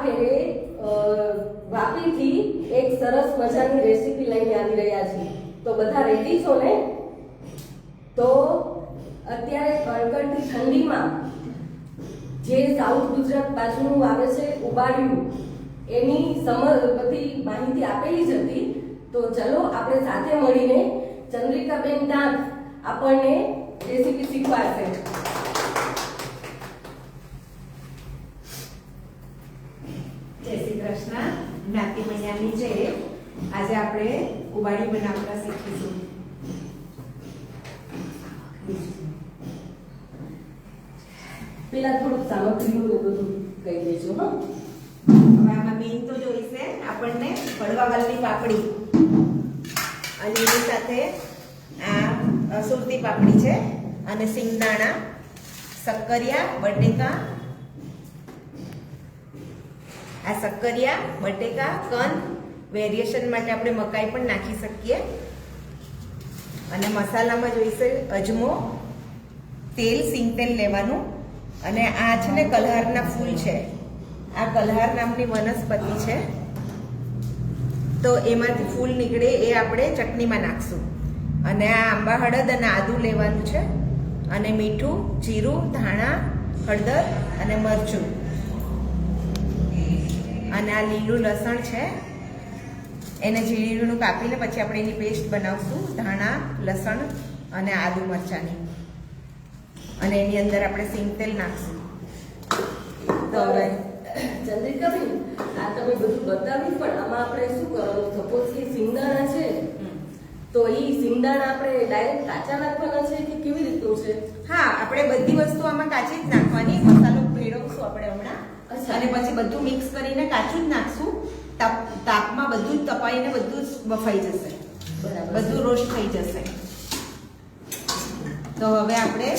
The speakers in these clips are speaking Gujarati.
ફેરે વાપીથી એક સરસ મજાની રેસીપી લઈને આવી રહ્યા છીએ. તો બધા રેડી છો ને? તો અત્યારે કડકડતી ઠંડીમાં જે સાઉથ ગુજરાત બાજુનું આવે છે ઉબાડિયું, એની બધી માહિતી આપેલી જ હતી. તો ચલો આપણે સાથે મળીને ચંદ્રિકાબેન દાંત આપણને રેસીપી શીખવાડશે. જય શ્રી કૃષ્ણ. જ્ઞાતિ મૈયાની જય. આજે આપણે ઉબાડિયું બનાવતા શીખીશું. પેલા થોડુંક સામગ્રીનું બધું કહી દેજો. હા, હવે આમાં મેઇન તો જોઈશે આપણને હળવા વાલની પાપડી, અને એની સાથે આ સુરતી પાપડી છે, અને સિંગદાણા, શક્કરિયા, બટેકા, આ શક્કરિયા, બટેકા, કંદ, વેરિએશન માટે આપણે મકાઈ પણ નાખી શકીએ. અને મસાલામાં જોઈશે અજમો, તેલ, સિંગ તેલ લેવાનું. અને આ છે ને કલહારના ફૂલ છે. આ કલહાર નામની વનસ્પતિ છે, તો એમાંથી ફૂલ નીકળે એ આપણે ચટણીમાં નાખશું. અને આ આંબા હળદ અને આદુ લેવાનું છે, અને મીઠું, જીરું, ધાણા, હળદર અને મરચું. અને આ લીલું લસણ છે, એને ઝીણું કાપીને પછી આપણે એની પેસ્ટ બનાવશું. ધાણા, લસણ અને આદુ મરચાની. અને એની અંદર આપણે સિંગ તેલ નાખશું. તો હવે ચંદ્રિકાબેન, આ તમે બધું બતાવ્યું, પણ આમાં આપણે શું કરવાનું? સપોઝ કે સિંગદાણા છે, તો એ સિંગદાણા આપણે ડાયરેક્ટ કાચા નાખવાના છે કે કેવી રીતનું છે? હા, આપણે બધી વસ્તુ આમાં કાચી જ નાખવાની. મસાલો ભેળવશું આપણે હમણાં, અને પછી બધું મિક્સ કરીને કાચું જ નાખશું. તાપમાં બધું જ તપાઈને બધું જ બફાઈ જશે, બધું રોસ્ટ થઈ જશે. તો હવે આપણે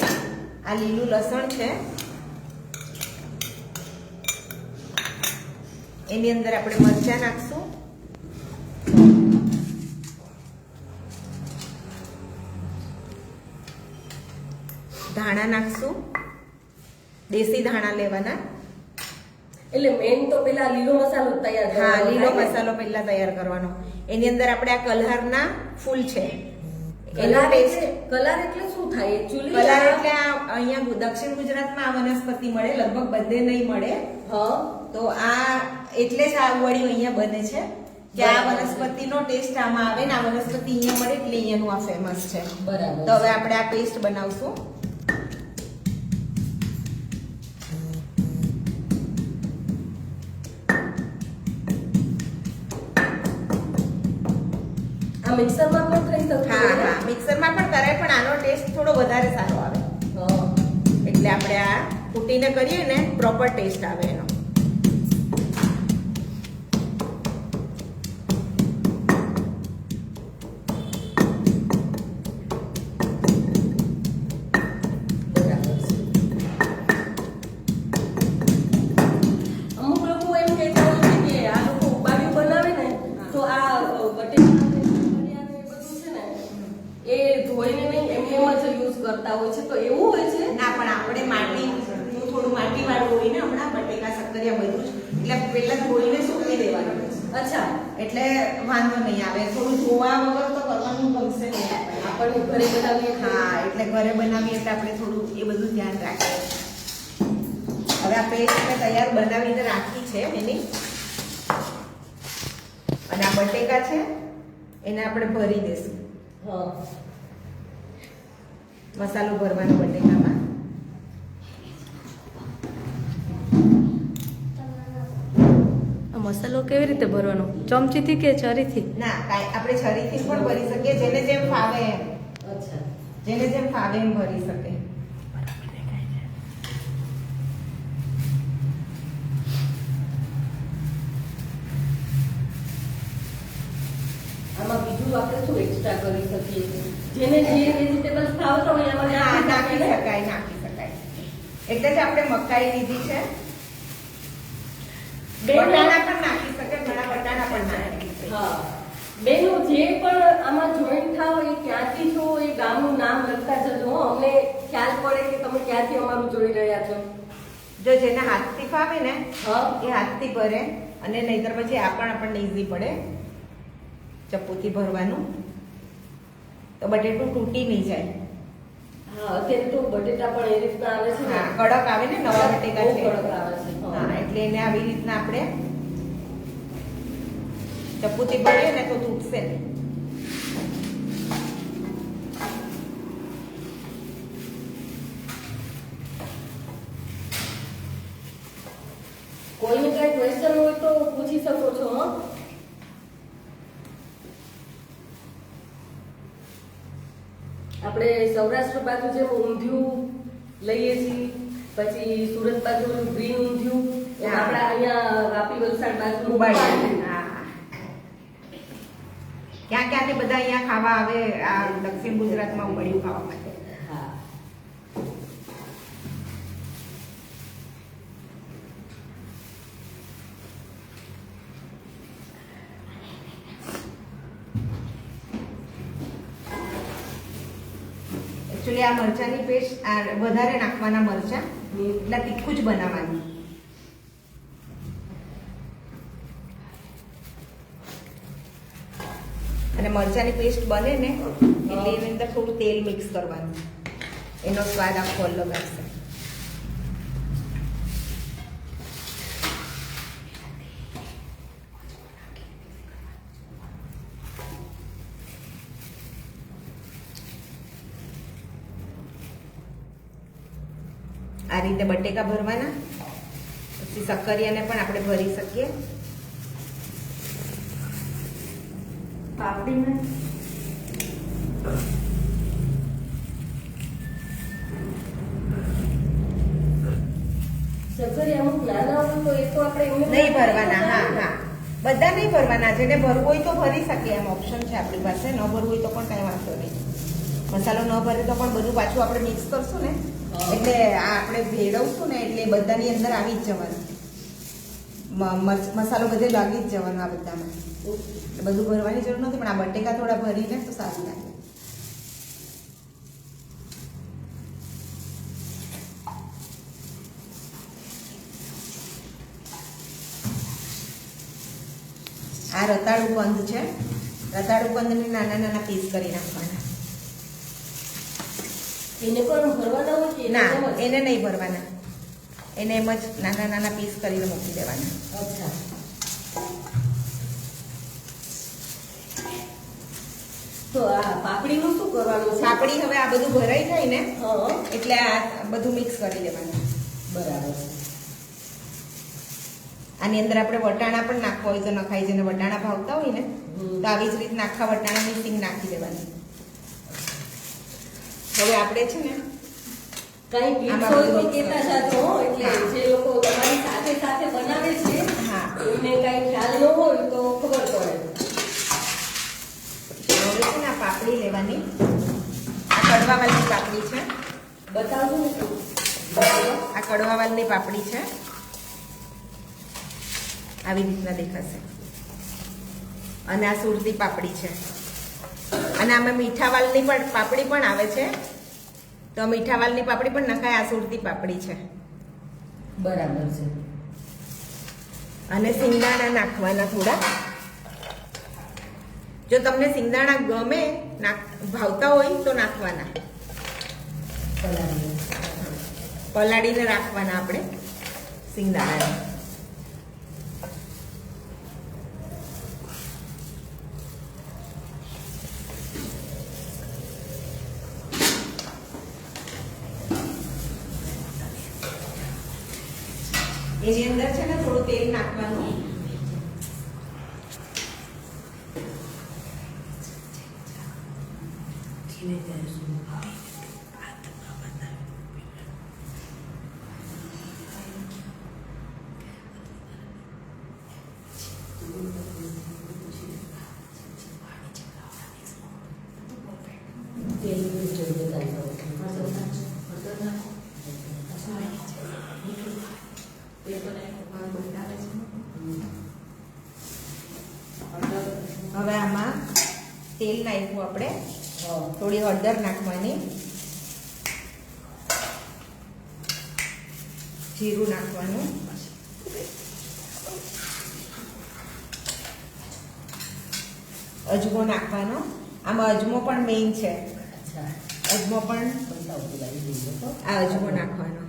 આ લીલું લસણ છે, એની અંદર આપણે મરચાં નાખશું. ધાણા નાખશું, દેશી ધાણા લેવાના. એટલે મેન તો પેલા લીલો મસાલો તૈયાર કરવાનો. હા, લીલો મસાલો પહેલા તૈયાર કરવાનો. એની અંદર આપણે આ કલહારના ફૂલ છે, એનો ટેસ્ટ. કલર એટલે શું થાય એકચ્યુઅલી? કલર એટલે અહીંયા દક્ષિણ ગુજરાતમાં આ વનસ્પતિ મળે, લગભગ બધે નહીં મળે. હા, તો આ એટલે જ આ ઉવાડિયું અહીંયા બને છે કે આ વનસ્પતિનો ટેસ્ટ આમાં આવે ને. આ વનસ્પતિ અહીંયા મળે એટલે અહીંયાનું આ ફેમસ છે. બરાબર. તો હવે આપણે આ પેસ્ટ બનાવશું. આ મિક્સરમાં પણ થઈ શકે? હા હા, મિક્સરમાં પણ કરાય, પણ આનો ટેસ્ટ થોડો વધારે સારો આવે. એટલે આપણે આ કૂટીને કરીએ ને, પ્રોપર ટેસ્ટ આવે એનો. અમુક લોકો એમ કહેતા હોય છે કે આ લોકો ઉબાડિયું બનાવે ને, તો આ બટેકા ને બધું છે ને એ ધોઈને નહીં એમ જ યુઝ કરતા હોય છે. તો એવું હોય છે? ના, પણ આપણે માટીનું થોડું માટી વાળું હોય ને હમણાં, બટેકા, શક્કરિયા બધું જ, એટલે પહેલા ધોઈને સૂકવી દેવાનું. અચ્છા, એટલે વાંધો નહીં આવે. થોડું ધોવા વગર તો કરવાનું ગમશે નહીં આપણને ઘરે બનાવીએ. હા, એટલે ઘરે બનાવીએ એટલે આપણે થોડું એ બધું ધ્યાન રાખીએ. હવે આ પેસ્ટ મેં તૈયાર બનાવીને રાખી છે એની. અને આ બટેકા છે એને આપણે ભરી દેશું. હા, મસાલો ભરવાનો બટેકામાં. મસાલો કેવી રીતે ભરવાનો? ચમચીથી કે છરીથી? ના, કાંઈ આપણે છરીથી પણ ભરી શકીએ, જેને જેમ ફાવે એમ. અચ્છા, જેને જેમ ફાવે એમ ભરી શકે. આમાં બીજું આપણે શું એક્સ્ટ્રા કરી શકીએ છીએ? જેને જે વેજીટેબલ્સ ખાવતા હોય એમાં હા, નાખી શકાય. એટલે જ આપણે મકાઈ લીધી છે. બટાણા પણ નાખી શકે, ઘણા બટાણા પણ નાખી શકે. હા, બેનો જે પણ આમાં જોઈન્ટ થાવ એ ક્યાંથી છો એ ગામનું નામ લખતા જજો. અમને ખ્યાલ પડે કે તમે ક્યાંથી અમારું જોઈ રહ્યા છો. જો જેને હાથથી ફાવે ને હા એ હાથથી ભરે, અને નહીતર પછી આ પણ આપણને ઈઝી પડે ચપ્પુથી ભરવાનું, તો બટેટું તૂટી નહીં જાય. હા અત્યારે તો બટેટા પણ એ રીતના આવે છે ને. હા, કડક આવે ને, નવા બટેકા બહુ છે. કડક આવે છે. હા, એટલે એને આવી રીતના આપણે ચપ્પુથી ભરીએ ને તો તૂટશે નહીં. કોઈને કઈ ક્વેશ્ચન હોય તો પૂછી શકો છો. હા આપણે સૌરાષ્ટ્ર બાજુ જે ઊંધિયું લઈએ છીએ, પછી સુરત બાજુ ગ્રીન ઊંધિયું, હા. આપણા અહીંયા વાપી વલસાડ બાજુ ઉબાડી. હા, ક્યાં ક્યાંથી બધા અહીંયા ખાવા આવે આ દક્ષિણ ગુજરાતમાં ઉબાડિયું ખાવા માટે. હા એકચ્યુઅલી આ મરચાની પેસ્ટ વધારે નાખવાના મરચા, એટલે તીખું જ બનાવવાનું. અને મરચાની પેસ્ટ બને ને એટલે એની અંદર થોડું તેલ મિક્સ કરવાનું, એનો સ્વાદ આખો અલગ આવશે. આ રીતે બટેકા ભરવાના, પછી સક્કરિયાને પણ આપણે ભરી શકીએ. પાપડીને સક્કરી અમુક નાના હોય તો એ તો આપણે એમને નહીં ભરવાના. હા હા, બધા નહીં ભરવાના. જેને ભરવું હોય તો ભરી શકે, એમ ઓપ્શન છે આપણી પાસે. ન ભરવું હોય તો પણ કાંઈ વાંધો નહીં. મસાલો ન ભરે તો પણ બધું પાછું આપણે મિક્સ કરશું ને, એટલે આ આપણે ભેળવશું ને એટલે બધાની અંદર આવી જ જવાનું. મસાલો બધે લાગી જ જવાનો આ બધામાં. એટલે બધું ભરવાની જરૂર નથી, પણ આ બટેકા થોડા ભરીને તો સારું લાગે. આ રતાળુ કંદ છે. રતાળુ કંદને નાના નાના પીસ કરી નાખવાના. એને પણ ભરવાના હોય કે ના, એમ જ? એને નહીં ભરવાના. એને એમ જ નાના નાના પીસ કરીને મૂકી દેવાના. અચ્છા તો આ પાપડીનું શું કરવાનું છે? પાપડી હવે આ બધું ભરાઈ જાય ને હા એટલે આ બધું મિક્સ કરી દેવાનું. બરાબર છે. આની અંદર આપણે વટાણા પણ નાખવા હોય તો નખાય. જેને વટાણા ભાવતા હોય ને હમ. તો આવી જ રીતના આખા વટાણાની સિંગ નાખી દેવાની. હવે આપણે છે ને કઈ ટીપ્સ આમાં હોય તો બધું કહેતા જાજો હો. એટલે હા. જે લોકો તમારી સાથે સાથે બનાવે છે હા. એમને કઈ ખ્યાલ ન હોય તો ખબર પડે. હવે છે ને આ પાપડી લેવાની. આ કડવાવાલની પાપડી છે. બતાવજો ને શું. આ કડવાવાલની પાપડી છે. આવી રીતના દેખાશે. અને આ સુરતી પાપડી છે. અને આમાં મીઠાવાલની પણ પાપડી પણ આવે છે, તો મીઠાવાલની પાપડી પણ નખાય. આ સુરતી પાપડી છે. બરાબર છે. અને સિંગદાણા નાખવાના થોડા. જો તમને સિંગદાણા ગમે, ભાવતા હોય તો નાખવાના. પલાળી. પલાળીને રાખવાના આપણે સિંગદાણાને. એની અંદર છે ને થોડું તેલ નાખવાનું. તેલ જોઈ દેતા જાઓ. હવે આમાં તેલ નાખ્યું આપણે. હા. થોડી હળદર નાખવાની. જીરું નાખવાનું, અજમો નાખવાનો. આમાં અજમો પણ મેઇન છે. અચ્છા, અજમો પણ આ અજમો નાખવાનો.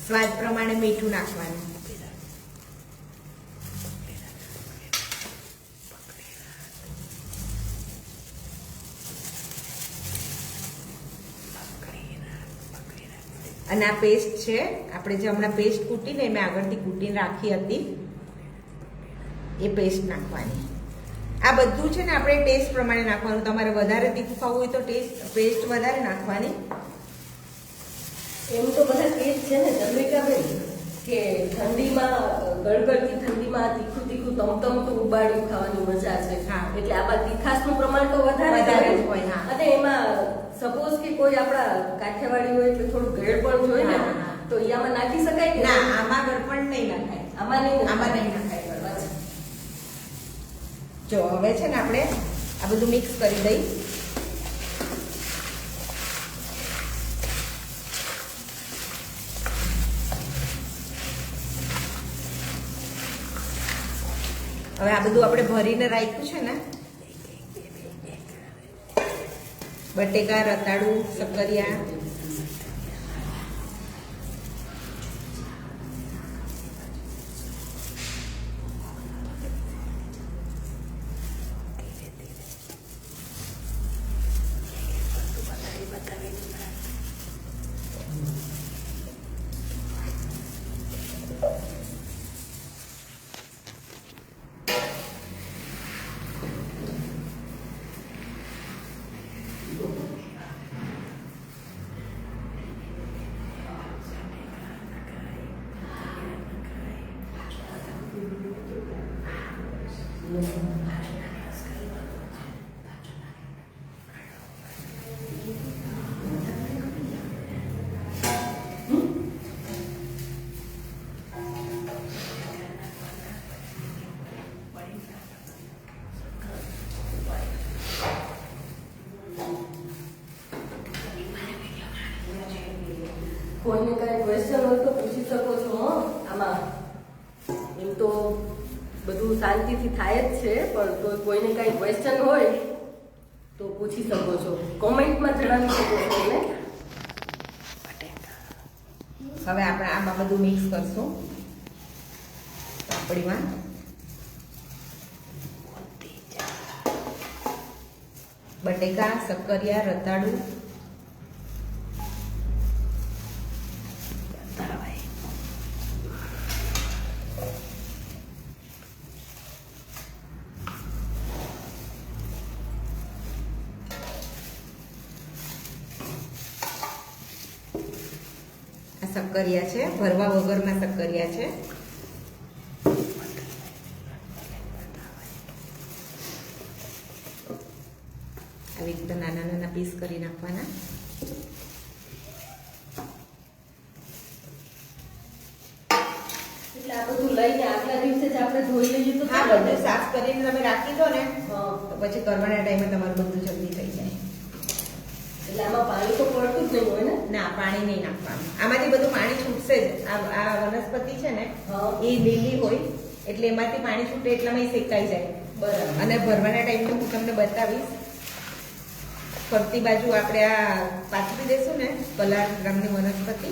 સ્વાદ પ્રમાણે મીઠું નાખવાનું. અને આ પેસ્ટ છે આપણે જે હમણાં પેસ્ટ કૂટીને મેં આગળથી કૂટીને રાખી હતી એ પેસ્ટ નાખવાની. આ બધું છે ને આપણે ટેસ્ટ પ્રમાણે નાખવાનું. તમારે વધારે તીખું ખાવું હોય તો પેસ્ટ વધારે નાખવાની. એમ તો બધા કેસ છે ને ચંદ્રિકાબેન કે ઠંડીમાં ગળગળતી ઠંડીમાં તીખું તીખું તમતમતું ઉબાળ્યું ખાવાની મજા છે. હા. એટલે આમાં તીખાશનું પ્રમાણ તો વધારે વધારે જ હોય. હોય, હા. અને એમાં સપોઝ કે કોઈ આપણા કાઠિયાવાડી હોય એટલે થોડું ગ્રેડ પણ જોઈએ ને, હા, હા. તો ઈ આમાં નાખી શકાય કે ના, આમાં ગળપણ નહીં નખાય. આમાં નહીં આમાં નહીં નખાય. અચ્છા. જો હવે છે ને આપણે આ બધું મિક્સ કરી દઈ. હવે આ બધું આપણે ભરીને રાખ્યું છે ને, બટેકા, રતાળું, શક્કરિયા, કોઈને કઈ ક્વેશ્ચન હોય તો પૂછી શકો છો. હો, આમાં એમ તો બધું શાંતિથી થાય જ છે, પણ તો કોઈને કઈ ક્વેશ્ચન હોય તો પૂછી શકો છો. કોમેન્ટમાં જણાવી શકો છો ને. હવે આપણે આમાં બધું મિક્સ કરશું પાપડીમાં. બટેકા, શક્કરિયા, રતાળું, શક્કરિયા છે, ભરવા વગરના શક્કરિયા છે. આવી રીતે નાના નાના પીસ કરી નાખવાના. એટલે આ બધું લઈને આગલા દિવસે જ આપણે ધોઈ લઈએ તો હા, બધું સાફ કરીને તમે રાખી દો ને હા. તો પછી કરવાના ટાઈમે તમારું બધું જલ્દી થઈ જાય. એટલે આમાં પાણી તો પડતું જ નહીં હોય ને. ના, પાણી નહીં નાખવાનું. આમાંથી બધું પાણી છૂટશે જ. આ વનસ્પતિ છે ને હા. એ લીલી હોય એટલે એમાંથી પાણી છૂટે એટલામાં શેકાઈ જાય. બરાબર. અને ભરવાના ટાઈમે હું તમને બતાવીશ. ફરતી બાજુ આપણે આ પાથરી દેશું ને કલાક ગ્રામની વનસ્પતિ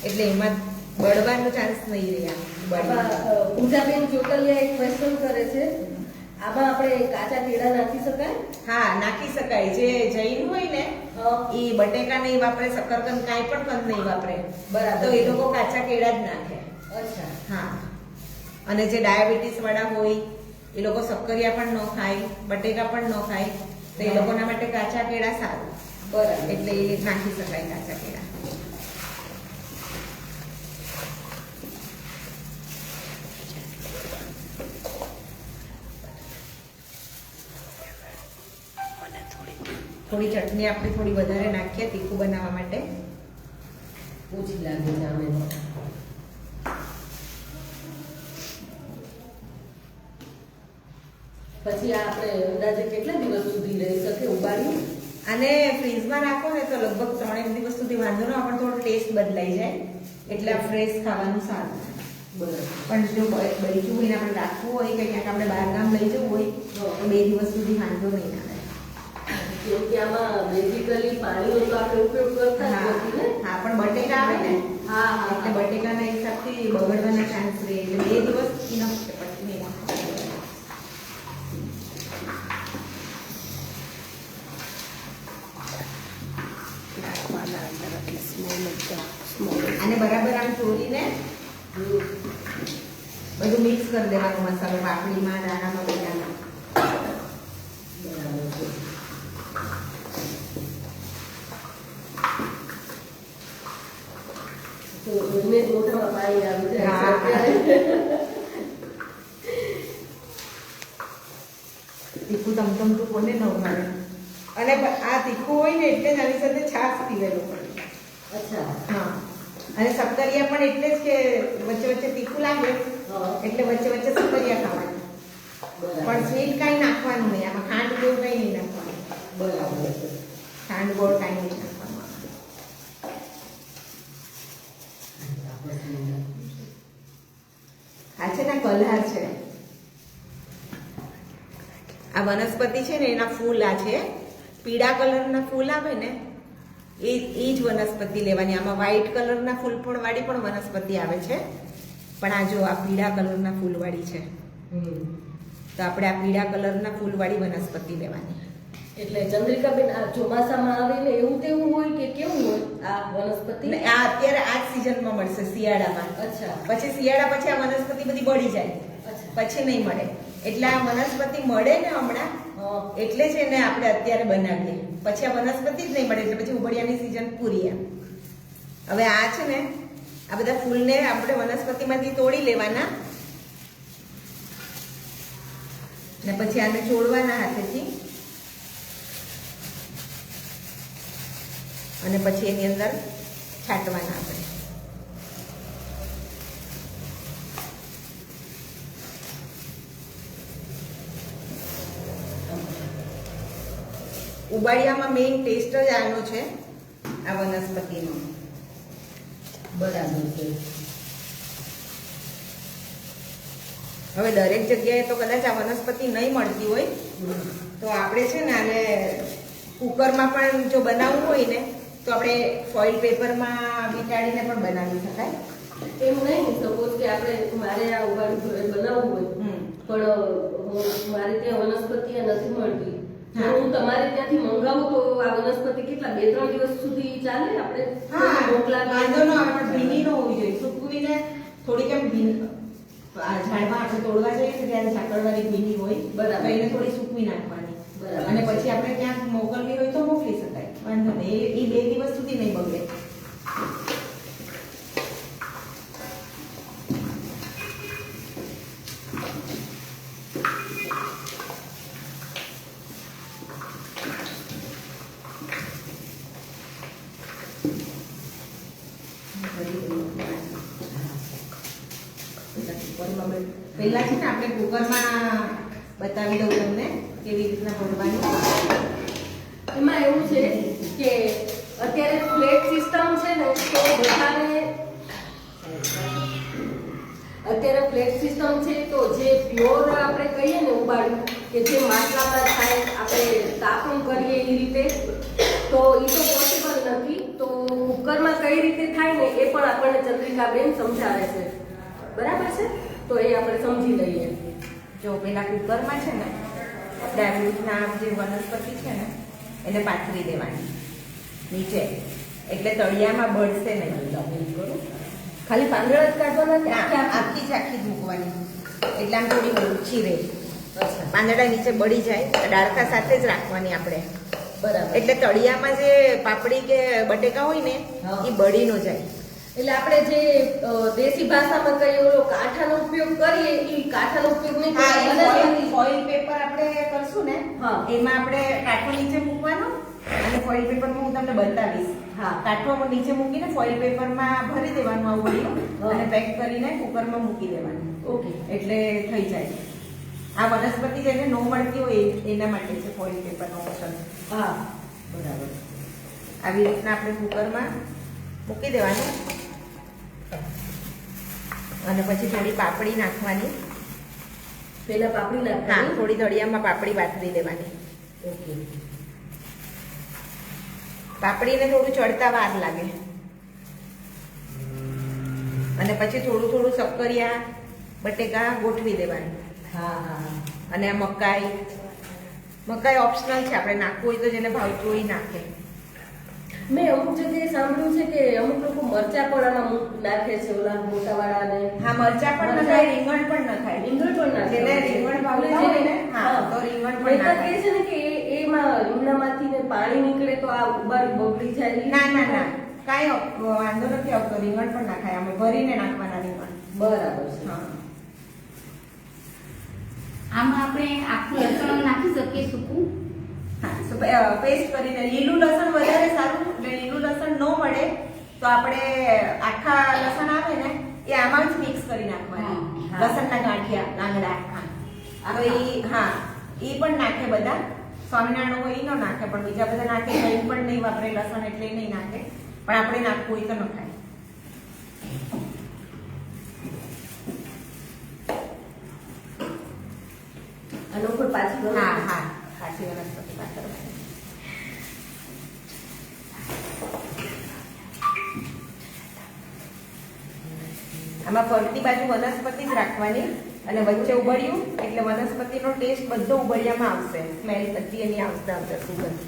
એટલે એમાં બળવાનો ચાન્સ નહીં રહે. આમાં પૂજાબેન ચોટલિયા એક ક્વેશ્ચન કરે છે, આમાં આપણે કાચા કેળા નાખી શકાય? હા, નાખી શકાય. જે જૈન હોય ને હા. એ બટેકા નહીં વાપરે, શક્કરકંદ કાંઈ પણ કંદ નહીં વાપરે. બરાબર. તો એ લોકો કાચા કેળા જ નાખે. અચ્છા. હા. અને જે ડાયાબિટીસ વાળા હોય એ લોકો શક્કરિયા પણ ન ખાય, બટેકા પણ ન ખાય, તો એ લોકોના માટે કાચા કેળા સારું. બરાબર. એટલે એ નાખી શકાય કાચા કેળા. થોડી ચટણી આપણે થોડી વધારે નાખીએ તીખું બનાવવા માટે. ઓછી લાગે છે આમે. પછી આ આપણે અંદાજે કેટલા દિવસ સુધી રહી શકે ઉબાડ્યું? આને ફ્રીઝમાં રાખો ને તો લગભગ 3 દિવસ સુધી વાંધો ન આવે, પણ થોડો ટેસ્ટ બદલાઈ જાય એટલે આ ફ્રેશ ખાવાનું સારું. બરાબર. પણ જો બળીચું હોય ને આપણે રાખવું હોય કે ક્યાંક આપણે બહાર ગામ લઈ જવું હોય તો 2 દિવસ સુધી વાંધો નહીં આવે. કેમ કે આમાં બેઝિકલી પાણીનો તો આપણે ઉપયોગ કરતા જ નથી ને. હા, પણ બટેકા આવે ને હા હા એટલે બટેકાના હિસાબથી બગડવાના ચાન્સ રહે એટલે 2 દિવસ ઇનફ છે, પછી નહીં રાખવાનું. આને બરાબર આમ ચોરીને બધું મિક્સ કરી દેવાનું, મસાલો પાપડીમાં, દાણામાં, બધામાં. બરાબર છે. તો જોઈને જ મોઢામાં પાણી આવી જાય છે અત્યારે. તીખું તમતમતું કોને ન મળે. અને આ તીખું હોય ને એટલે જ આની સાથે છાશ પીવેલું પડે. અચ્છા. હા, અને સક્કરિયા પણ એટલે જ કે વચ્ચે વચ્ચે તીખું લાગે હા. એટલે વચ્ચે વચ્ચે સક્કરિયા ખાવાનું. બરાબર. પણ સ્વીટ કાંઈ નાખવાનું નહીં, આમાં ખાંડ જેવું કંઈ નહીં નાખવાનું. બરાબર છે. ખાંડ ગોળ કાંઈ નહીં નાખવાનું. આ છે ને કલર છે, આ વનસ્પતિ છે ને એના ફૂલ આ છે, પીળા કલરના ફૂલ આવે ને એ જ વનસ્પતિ લેવાની. આમાં વ્હાઈટ કલરના ફૂલ પણ વાળી પણ વનસ્પતિ આવે છે, પણ આ જો આ પીળા કલરના ફૂલવાળી છે, તો આપણે આ પીળા કલરના ફૂલવાળી વનસ્પતિ લેવાની. એટલે ચંદ્રિકાબેન આ ચોમાસામાં આવે ને એવું તેવું હોય કે કેવું હોય આ વનસ્પતિ? ને આ અત્યારે આ જ સિઝનમાં મળશે, શિયાળામાં. અચ્છા. પછી શિયાળા પછી આ વનસ્પતિ બધી બળી જાય, અચ્છા. પછી નહીં મળે. એટલે આ વનસ્પતિ મળે ને હમણાં, એટલે છે ને આપણે અત્યારે બનાવીએ, પછી આ વનસ્પતિ જ નહીં મળે એટલે પછી ઉબડિયાની સિઝન પૂરી. એમ હવે આ છે ને આ બધા ફૂલને આપણે વનસ્પતિમાંથી તોડી લેવાના ને પછી આને ચોળવાના હાથેથી, અને પછી એની અંદર છાંટવાના આપણે. ઉબાડિયામાં મેઇન ટેસ્ટ જ આનો છે, આ વનસ્પતિનો. બરાબર છે. હવે દરેક જગ્યાએ તો કદાચ આ વનસ્પતિ નહીં મળતી હોય, તો આપણે છે ને આને કુકરમાં પણ જો બનાવવું હોય ને તો આપણે ફોઇલ પેપરમાં વીંટાળીને પણ બનાવી શકાય. એમ નહીં, સપોઝ કે આપણે મારે આ ઉબાડું ઘરે બનાવવું હોય પણ મારે ત્યાં વનસ્પતિ નથી મળતી, તો હું તમારે ત્યાંથી મંગાવું તો આ વનસ્પતિ કેટલા 2-3 દિવસ સુધી ચાલે? આપણે હા, મોકલાવીએ? વાંધો ન આવે, પણ ભીની ન હોવી જોઈએ. સૂકવીને થોડીક એમ ઝાડમાં આપણે તોડવા જઈએ ને ત્યારે ઝાકળવાળી ભીની હોય, બરાબર. તો એને થોડી સૂકવી નાખવાની. બરાબર. અને પછી આપણે ક્યાંક મોકલવી હોય તો મોકલી શકાય, વાંધો નહીં. એ 2 દિવસ સુધી નહીં બગડે. પહેલા છે ને આપણે કુકરમાં બતાવી દઉં તમને કેવી રીતના ભરવાની. એમાં એવું છે કે અત્યારે ફ્લેટ સિસ્ટમ છે ને તો બધાને અત્યારે ફ્લેટ સિસ્ટમ છે તો જે પ્યોર આપણે કહીએ ને ઉબાડ્યું કે જે માટલામાં થાય આપણે તાપણું કરીએ એ રીતે, તો એ તો પોસિબલ નથી. તો કુકરમાં કઈ રીતે થાય ને એ પણ આપણને ચંદ્રિકાબેન સમજાવે છે. બરાબર છે? તો એ આપણે સમજી લઈએ. જો પેલા કુકરમાં છે ને આપણે આવી રીતના જે વનસ્પતિ છે ને એને પાથરી દેવાની નીચે, એટલે તળિયામાં બળશે નહીં. ખાલી પાંદડા જ કાઢવાના કે આખી જ મૂકવાની, એટલે આમ થોડી ઓછી રહે. અચ્છા. પાંદડા નીચે બળી જાય, ડાળખા સાથે જ રાખવાની આપણે, બરાબર. એટલે તળિયામાં જે પાપડી કે બટેકા હોય ને હા. એ બળી ન જાય. એટલે આપણે જે દેશી ભાષામાં કહીએ ઓલો કાંઠાનો ઉપયોગ કરીએ એ કાંઠાનો ઉપયોગ નહીં કરીએ. ફોઇલ પેપર આપણે કરશું ને હા. એમાં આપણે કાંઠો નીચે મૂકવાનો, અને ફોઇલ પેપરમાં હું તમને બતાવીશ. હા. કાંઠો નીચે મૂકીને ફોઇલ પેપરમાં ભરી દેવાનું આવું બધું, હા. અને પેક કરીને કુકરમાં મૂકી દેવાનું. ઓકે. એટલે થઈ જાય. આ વનસ્પતિ જેને ન મળતી હોય એના માટે છે ફોઇલ પેપરનો ઓપ્શન. હા. બરાબર. આવી રીતના આપણે કુકરમાં મૂકી દેવાનું અને પછી થોડી પાપડી નાખવાની. પેલા પાપડી હા, નાખવાની. થોડી દળિયામાં પાપડી વાટવી દેવાની. ઓકે. પાપડીને થોડું ચડતા વાર લાગે અને પછી થોડું થોડું શક્કરિયા બટેકા ગોઠવી દેવાનું. હા હા હા. અને આ મકાઈ ઓપ્શનલ છે, આપણે નાખવું હોય તો જેને ભાવતું હોય એ નાખે. મેં અમુક જગ્યાએ સાંભળ્યું છે કે અમુક લોકો મરચા પણ આમાં નાખે છે, ઓલા મોટાવાળા ને. હા, મરચા પણ નખાય, રીંગણ પણ નખાય. રીંગણ પણ નાખે. જેને રીંગણ ભાવતા હોય ને, હા, તો રીંગણ પણ નહીંતર નાખાય. કહે છે ને કે એમાં રીંગણામાંથી ને પાણી નીકળે તો આ ઉબાડી બગડી જાય. ના ના ના, કાંઈ વાંધો નથી આવતો. રીંગણ પણ નાખાય, અમે ભરીને નાખવાના રીંગણ. બરાબર છે. હા, આમાં આપણે આખું લસણ નાખી શકીએ સૂકું. હા, પેસ્ટ કરીને. લીલું લસણ વધારે સારું. એટલે લીલું લસણ ન મળે તો આપણે આખા લસણ આવે ને એ આમાં જ મિક્સ કરી નાખવાના. હા. લસણના ગાંઠિયા નાંગડા આખા. તો ઈ હા, ઈ પણ નાખે બધા. સ્વામિનારાયણ કોઈ ન નાખે, પણ બીજા બધા નાખે. કંઈ પણ નહીં વાપરે લસણ, એટલે નહીં નાખે. પણ આપણે નાખવું હોય તો ન ખાય. આનો ઉપર પાછી હા હા, કાચી વનસ્પતિ પાથરવાની. આમાં ફરતી બાજુ વનસ્પતિ જ રાખવાની અને વચ્ચે ઉબળ્યું એટલે વનસ્પતિનો ટેસ્ટ બધો ઉબળિયામાં આવશે. સ્મેલ બધી એની આવશે સુગંધ.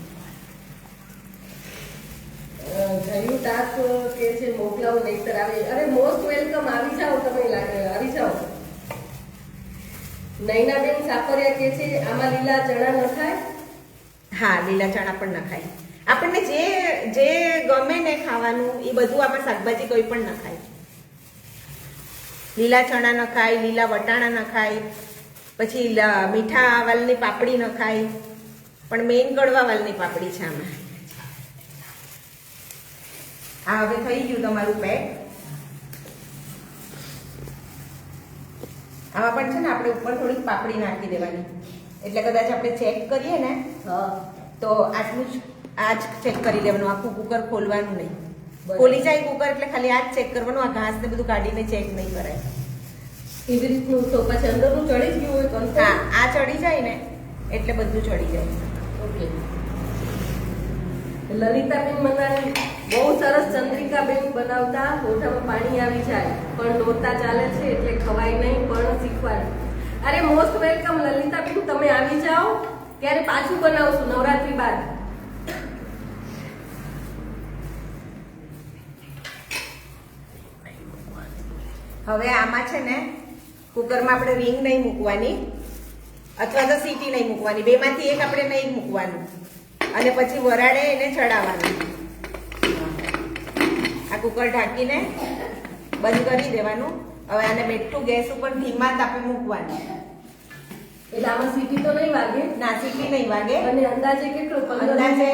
જયું તાક કે છે મોકલાવો નહીતર આવે. અરે મોસ્ટ વેલકમ, આવી જાઓ તમે, આવી જાઓ. નૈનાબેન સાપરિયા કે છે આમાં લીલા ચણા નખાય. હા, લીલા ચણા પણ નખાય. આપણને જે ગમે ને ખાવાનું એ બધું આમાં શાકભાજી કોઈ પણ નખાય. લીલા ચણા નખાય, લીલા વટાણા નખાય, પછી મીઠા વાલની પાપડી નખાય, પણ મેઇન કડવા વાલની પાપડી છે આમાં. આ હવે થઈ ગયું તમારું પેક. આમાં પણ છે ને આપણે ઉપર થોડીક પાપડી નાખી દેવાની. એટલે કદાચ આપણે ચેક કરીએ ને હા. તો આટલું જ, આ જ ચેક કરી લેવાનું. આખું કુકર ખોલવાનું નહીં. બરાબર. ખોલી જાય કુકર એટલે ખાલી આ જ ચેક કરવાનું. આ ઘાસ ને બધું કાઢીને ચેક નહીં કરાય. એવી રીતનું તો પછી અંદરનું ચડી જ ગયું હોય હા, confirm? આ ચડી જાય ને એટલે બધું ચડી જાય. ઓકે. લલિતાબેન મનાણી બહુ સરસ ચંદ્રિકાબેન બનાવતા મોઢામાં પાણી આવી જાય પણ નોરતા ચાલે છે એટલે ખવાય નહીં પણ શીખવાનું. અરે મોસ્ટ વેલકમ લલિતાબેન, તમે આવી જાઓ ત્યારે પાછું બનાવશું નવરાત્રી બાદ. હવે આમાં છે ને કુકરમાં આપણે રીંગ નહીં મૂકવાની અથવા તો સીટી નહીં મૂકવાની. બેમાંથી એક આપણે નહીં મૂકવાનું અને પછી વરાળે એને ચડાવવાનું. આ કુકર ઢાંકીને બંધ કરી દેવાનું. હવે આને બેઠું ગેસ ઉપર ધીમા તાપે મૂકવાનું. એટલે આમાં સીટી તો નહીં વાગે ના, સીટી નહીં વાગે. અને અંદાજે કેટલું 15 અંદાજે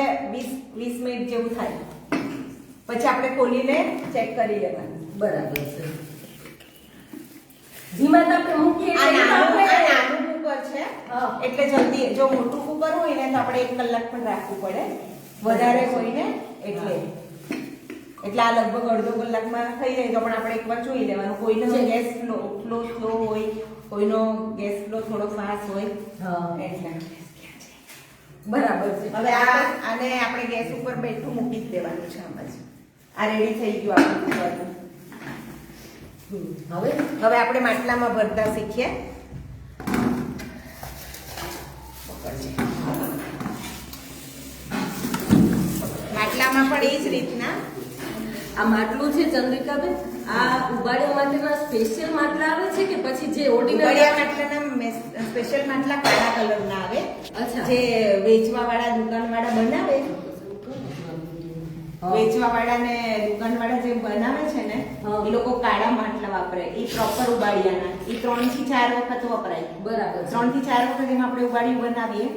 20 મિનિટ જેવું થાય. પછી આપણે ખોલીને ચેક કરી લેવાનું. બરાબર છે. ધીમા તાપે મૂકીએ આ એટલે આપણે- નાનું કુકર છે હા. એટલે જલ્દી. જો મોટું કુકર હોય ને તો આપણે 1 કલાક પણ રાખવું પડે. વધારે હોય ને એટલે આ લગભગ અડધો કલાકમાં થઈ જાય. તો પણ આપણે એકવાર જોઈ લેવાનું. કોઈનો ગેસ સ્લો હોય, કોઈનો ગેસ ફ્લો થોડો ફાસ્ટ હોય. હા. એટલે બરાબર છે. હવે આને આપણે ગેસ ઉપર બેઠું મૂકી જ દેવાનું છે. આમ જ આ રેડી થઈ ગયું આપણું કુકર. હવે આપણે માટલામાં ભરતા શીખીએ. માટલામાં પણ એ જ રીતના આ માટલું છે ચંદ્રિકાબેન, આ ઉબાડવા માટેના સ્પેશિયલ માટલા આવે છે કે પછી જે ઉબળિયા ઓર્ડિનરી? માટલાના સ્પેશિયલ માટલા કાળા કલરના આવે. અચ્છા. જે વેચવા વાળા દુકાન વાળા બનાવે, વેચવા વાળા ને દુકાન વાળા જે બનાવે છે ને હા. એ લોકો કાળા માટલા વાપરે. એ પ્રોપર ઉબાડિયાના. એ 3 થી 4 વખત વપરાય. બરાબર છે. 3 થી 4 વખત એમાં આપણે ઉબાડિયું બનાવીએ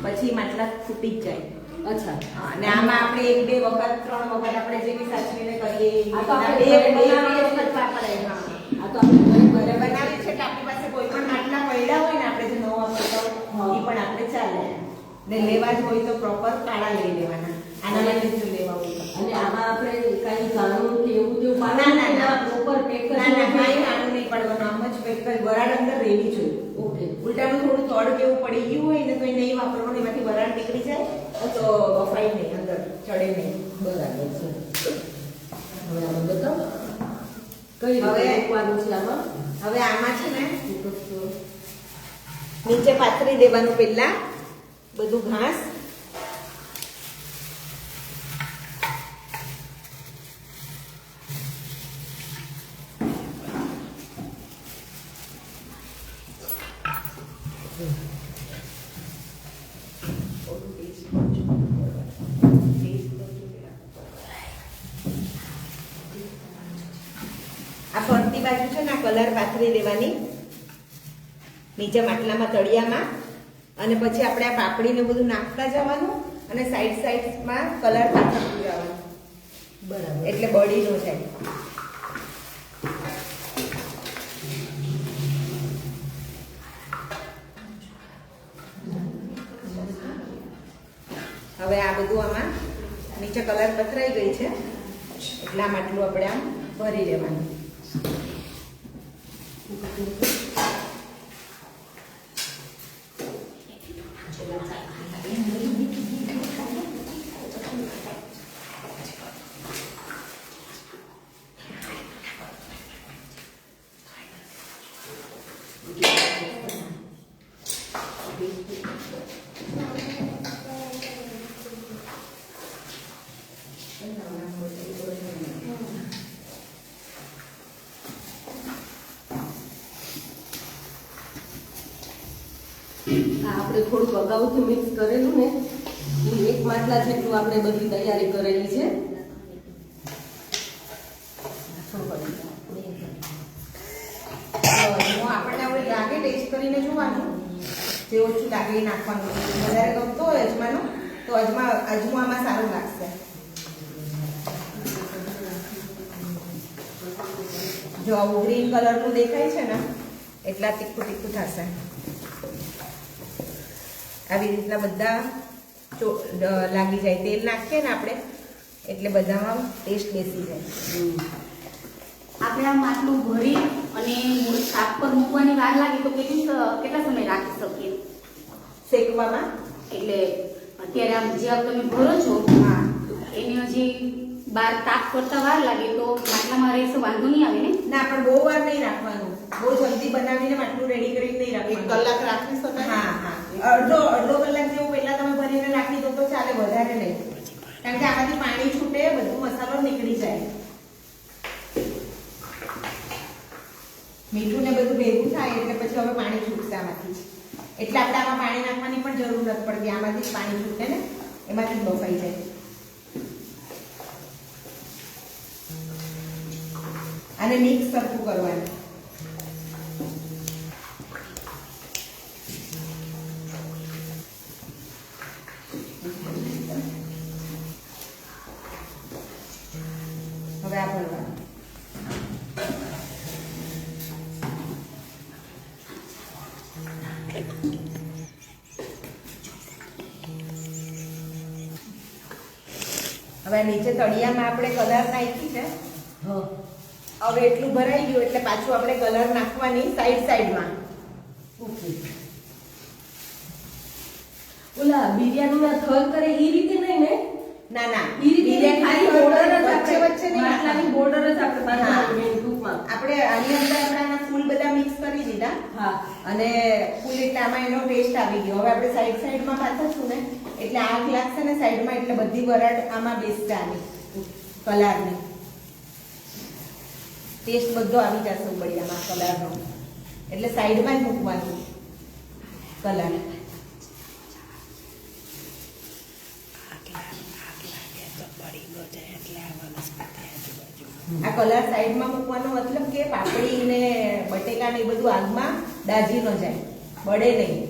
પછી માટલા ફૂટી જ જાય. અચ્છા. હા, અને આમાં આપણે 1-2 વખત 3 વખત આપણે જેવી સાચવીને કરીએ એ આ તો આપણે રીતના ઘરે બે બનાવીએ વખત વાપરાય. હા, આ તો આપણે ઘરે ઘરે બનાવી છે કે આપણી પાસે કોઈ પણ માટલા પડ્યા હોય ને આપણે જે નવા પડતા હોય હા. એ પણ આપણે ચાલે. ને લેવા જ હોય તો પ્રોપર કાળા લઈ લેવાના. આના માટે જો લેવા હોય અને આમાં આપણે કઈ ગાણું કે એવું તેવું ના, ના, ના. પ્રોપર પેક ના ના કાંઈ નાનું નહીં પડવાનું આમ જ પેક કરી વરાળ અંદર રેડી જોઈએ ઓકે ઉલટાનું થોડું તળ કેવું પડી ગયું હોય ને તો એ નહીં વાપરવાનું એમાંથી વરાળ નીકળી જાય તો બફાઈ નહીં અંદર ચડે નહીં બરાબર છે હવે આમાં બતાવો કઈ રીતે હવે- મૂકવાનું છે આમાં હવે આમાં છે ને નીચે પાથરી દેવાનું પહેલા બધું ઘાસ આ ફરતી બાજુ છે ને આ કલર પાથરી દેવાની નીચે માટલામાં તળિયામાં અને પછી આપણે આ પાપડીને બધું નાખતા જવાનું અને સાઈડ સાઈડમાં કલર પાથરતું જવાનું બરાબર એટલે બળી ન જાય હવે આ બધું આમાં નીચે કલર પથરાઈ ગઈ છે એટલા માટલું આપણે આમ ભરી લેવાનું આ આપણે થોડુંક અગાઉથી મિક્સ કરેલું ને એ એક માટલા જેટલું આપણે બધી તૈયારી કરેલી છે આપણને હવે લાગે ટેસ્ટ કરીને જોવાનું જે ઓછું લાગે એ નાખવાનું વધારે ગમતો હોય અજમાનો તો અજમો આમાં સારું લાગશે જો આવું ગ્રીન કલરનું દેખાય છે ને એટલા તીખું તીખું થશે આવી રીતના બધા લાગી જાય તેલ નાખીએ ને આપણે એટલે બધામાં ટેસ્ટ બેસી જાય આપણે આ માટલું ભરી અને શાક પર મૂકવાની વાર લાગે તો કેટલા સમય રાખી શકીએ શેકવામાં એટલે અત્યારે આમ જે તમે ભરો છો હા એની હજી બાર તાપ કરતા વાર લાગે તો માટલામાં રહેશે વાંધો નહીં આવે ને ના પણ બહુ વાર નહીં રાખવાનું બહુ જલ્દી બનાવીને માટલું રેડી કરીને નહીં રાખવાનું 1 કલાક રાખી શકાય હા હા અડધો કલાક જેવું પહેલા તમે ભરીને રાખી દો તો ચાલે વધારે નહીં કારણ કે આમાંથી પાણી છૂટે બધું મસાલો નીકળી જાય મીઠું ને બધું ભેગું થાય એટલે પછી હવે પાણી છૂટશે આમાંથી એટલે આપણે આમાં પાણી નાખવાની પણ જરૂર નથી પડતી આમાંથી જ પાણી છૂટે ને એમાંથી જ બફાઈ જાય અને મિક્સ સરખું કરવાનું હવે આ ભરવાનું હવે નીચે તળિયામાં આપણે કલર નાખી છે હા હવે એટલું ભરાઈ ગયું એટલે પાછું આપણે કલર નાખવાની સાઈડમાં ઓકે ઓલા બિરયાનીના થર કરે એ રીતે નહીં ને ના ના એ રીતે ખાલી બોર્ડર જ વચ્ચે વચ્ચે નહીં માટલાની બોર્ડર જ આપણે બાંધવાની હા. મેન ટૂંકમાં આપણે આની અંદર આપણે આના ફૂલ બધા મિક્સ કરી દીધા હા અને ફૂલ એટલે આમાં એનો ટેસ્ટ આવી ગયો હવે આપણે સાઈડમાં પાથરશું ને એટલે આગ લાગશે ને સાઈડમાં એટલે બધી વરાળ આમાં બેસશે આની કલરની ટેસ્ટ બધો આવી જશે ઉબળિયામાં કલરનો એટલે સાઈડમાં જ મૂકવાનું કલર આ કલર સાઈડમાં મૂકવાનો મતલબ કે પાપડી ને બટેકા ને એ બધું આગમાં દાજી ન જાય બળે નહીં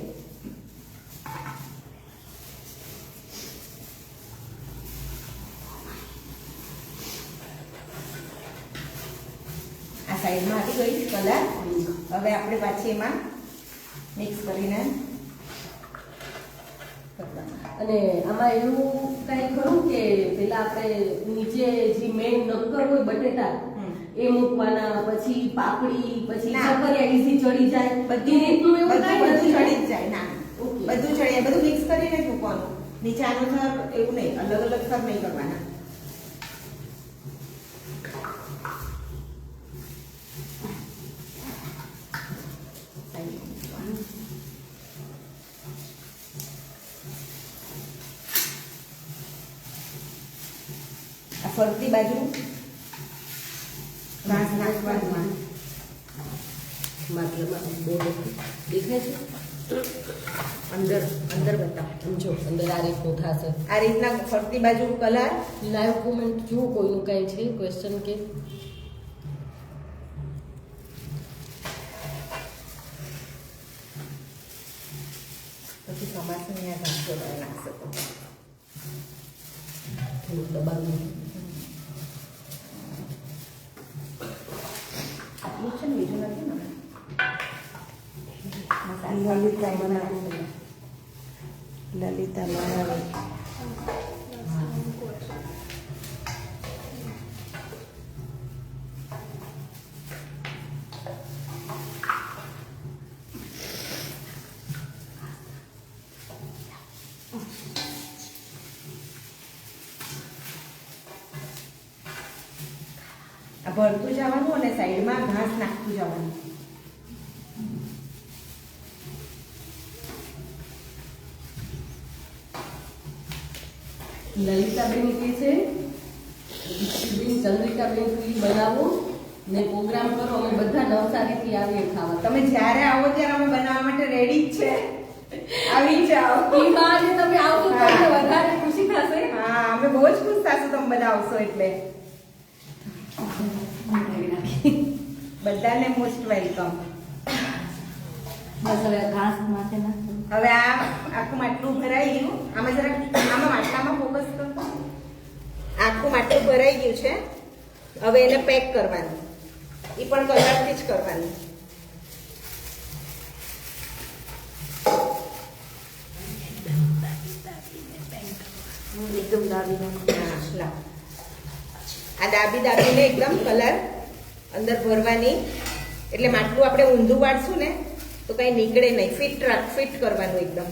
આ સાઈડમાં આવી ગઈ કલર હવે આપણે પાછી એમાં મિક્સ કરીને અને આમાં એવું કઈ ખરું કે પેલા આપણે નીચે જે મેઇન નક્કર હોય બટેટા એ મૂકવાના, પછી પાપડી, પછી ના. સકરિયા ઈઝી ચડી જાય, બધી રીતનું એવું બધું કાંઈ બધું નથી? ચડી જ જાય. ના, ઓકે. બધું ચડી જાય. બધું મિક્સ કરીને જ મૂકવાનું. નીચે આનો થર એવું નહીં, અલગ અલગ થર નહીં કરવાના. આ ફરતી બાજુ ઘાસ નાખવાનું. માટલામાં બોર્ડ દેખાય છે? અંદર અંદર બતાવો. સમજો અંદર આ રીતનું થશે. આ રીતના ફરતી બાજુ કલર. લાઈવ કોમેન્ટ જુઓ, કોઈનું કાંઈ છે ક્વેશ્ચન કે? પછી સમાસને અહીંયા ઘાસ જોડાઈ નાખશો તો. થોડું દબાવી. આટલું છે ને, બીજું નથી ને. લલિતા બનાવી લલિતા બનાવી આ ભરતું જવાનું અને સાઈડમાં ઘાસ નાખતું જવાનું. લલિતાબેન કહે છે દીક્ષિતબેન, ચંદ્રિકાબેન પૂરી બનાવો ને પ્રોગ્રામ કરો, અમે બધા નવસારીથી આવીએ ખાવા. તમે જ્યારે આવો ત્યારે અમે બનાવવા માટે રેડી જ છે. આવી જાઓ. ઈ બહાને તમે આવશો તો અમને હા. વધારે ખુશી થશે. હા, અમે બહુ જ ખુશ થશું તમે બધા આવશો એટલે. બધાને મોસ્ટ વેલકમ. બસ હવે ઘાસ માથે નાખો. હવે આ આખું માટલું ભરાઈ ગયું. આમાં જરા આમાં માટલામાં ફોકસ કરો. આખું માટલું ભરાઈ ગયું છે. હવે એને પેક કરવાનું. એ પણ કલરથી જ કરવાનું. એકદમ દાબી નાખો. હા, લાવ. આ દાબી દાબીને એકદમ કલર અંદર ભરવાની. એટલે માટલું આપણે ઊંધું વાળશું ને તો કઈ નીકળે નહીં. ફિટ કરવાનું એકદમ.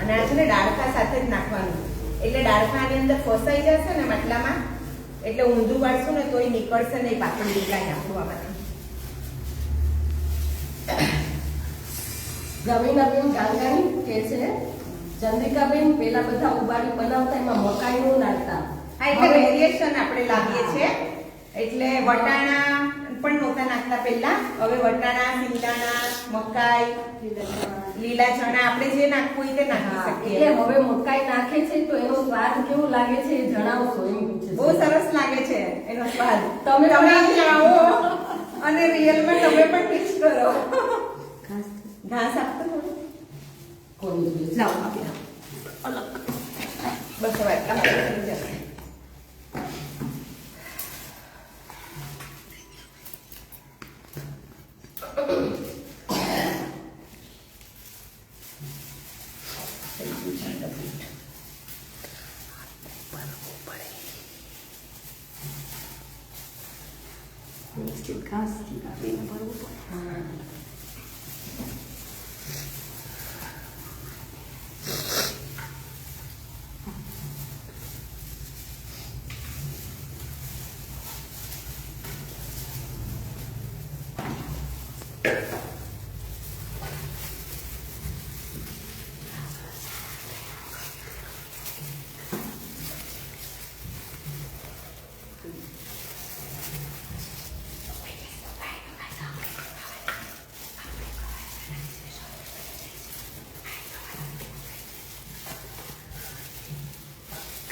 અને આ છે ને ડાળખા સાથે જ નાખવાનું. એટલે ડાળખા આની અંદર ફસાઈ જશે ને માટલામાં, એટલે ઊંધું વાળશું ને તોય નીકળશે નહીં. પાછળ નીકળાય આપણું આમાંથી. પ્રવીણાબેન ગાંગાણી કહે છે ચંદ્રિકાબેન પેલા બધા ઉબાડી બનાવતા એમાં મકાઈ નો નાખતા. હા, એટલે વેરિએશન આપણે લાવીએ છીએ. એટલે વટાણા પણ નહોતા નાખતા પહેલા. હવે વટાણા, સિંગદાણા, મકાઈ, લીલા ચણા આપણે જે નાખવું હોય તે નાખી એટલે શકીએ. હવે મકાઈ નાખે છે તો એનો સ્વાદ કેવો લાગે છે એ જણાવશો એમ પૂછે છે. બહુ સરસ લાગે છે એનો સ્વાદ. તમે તમે પણ અહીં આવો અને રિયલમાં તમે પણ ટેસ્ટ કરો. ઘાસ ઘાસ આપતો થોડું. કોઈ નહીં. લાવો આપી દો. બસ હવે આટલા થઈ જશે. ઘાસ દાબીને ભરવું પડે.